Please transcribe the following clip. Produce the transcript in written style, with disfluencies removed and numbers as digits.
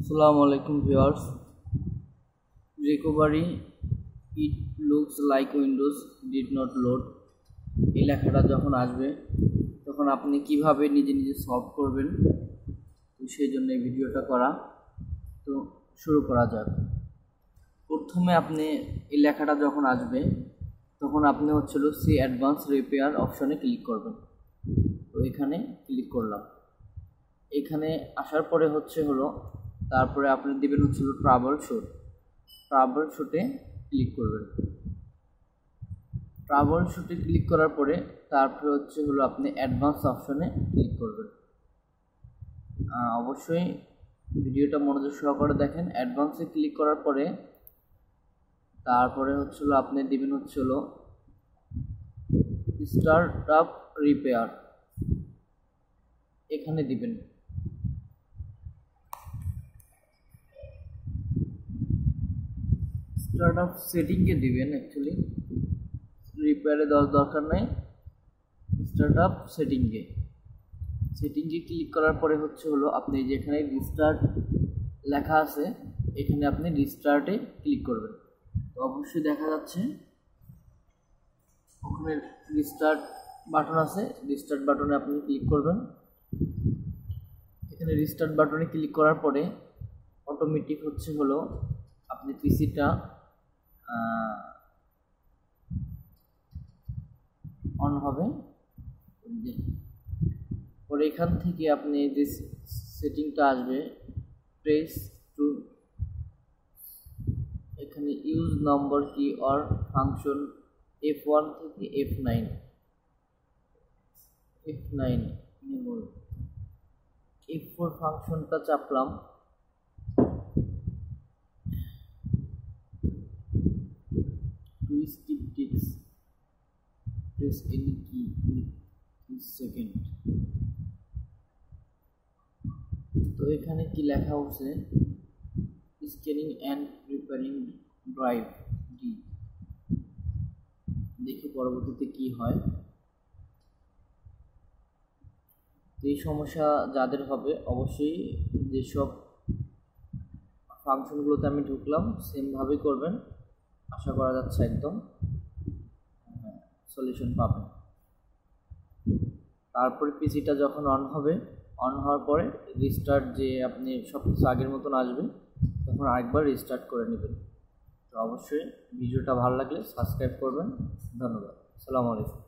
আসসালামু আলাইকুম viewers. Recovery it looks like Windows did not load, এই লেখাটা যখন আসবে তখন আপনি কিভাবে নিজে নিজে সলভ করবেন, তো সেই জন্য এই ভিডিওটা করা। তো শুরু করা যাক। প্রথমে আপনি এই লেখাটা যখন আসবে তখন আপনি সি অ্যাডভান্স রিপেয়ার অপশনে ক্লিক করবেন। তো এখানে ক্লিক করলাম। এখানে আসার পরে তারপরে আপনি দিবেন ট্রাবল শুটে ক্লিক করবেন। ট্রাবল শুটে ক্লিক করার পরে তারপরে আপনি অ্যাডভান্স অপশনে ক্লিক করবেন। অবশ্যই ভিডিওটা মনোযোগ সহকারে দেখেন। অ্যাডভান্সে ক্লিক করার পরে তারপরে আপনি দিবেন স্টার্ট আপ রিপেয়ার, এখানে দিবেন। স্টার্ট আপ সেটিংয়ে দিবেন, অ্যাকচুয়ালি রিপেয়ারে দেওয়ার দরকার নাই। স্টার্ট আপ সেটিংয়ে ক্লিক করার পরে আপনি যেখানে রিস্টার্ট লেখা আছে এখানে আপনি রিস্টার্টে ক্লিক করবেন। তো অবশ্যই দেখা যাচ্ছে ওখানে রিস্টার্ট বাটন আছে, রিস্টার্ট বাটনে আপনি ক্লিক করবেন। এখানে রিস্টার্ট বাটনে ক্লিক করার পরে অটোমেটিক আপনি পিসিটা অন হবে। পরে এখান থেকে আপনি যে সেটিংটা আসবে প্রেস টু, এখানে ইউজ নম্বর কি অর ফাংশন F1 থেকে F9 F4 ফাংশনটা চাপলাম। press any key with second। তো এখানে কি লেখা হচ্ছে, scanning and repairing drive D, দেখি পরবর্তীতে কি হয়। এই সমস্যা যাদের হবে অবশ্যই যেসব ফাংশনগুলোতে আমি ঢুকলাম সেমভাবেই করবেন, আশা করা যাচ্ছে একদম সলিউশন পাবেন। তারপরে পিসিটা যখন অন হওয়ার পরে রিস্টার্ট, যে আপনি সব কিছু আগের মতন আসবে তখন আরেকবার রিস্টার্ট করে নেবেন। তো অবশ্যই ভিডিওটা ভালো লাগলে সাবস্ক্রাইব করবেন। ধন্যবাদ। আসসালামু আলাইকুম।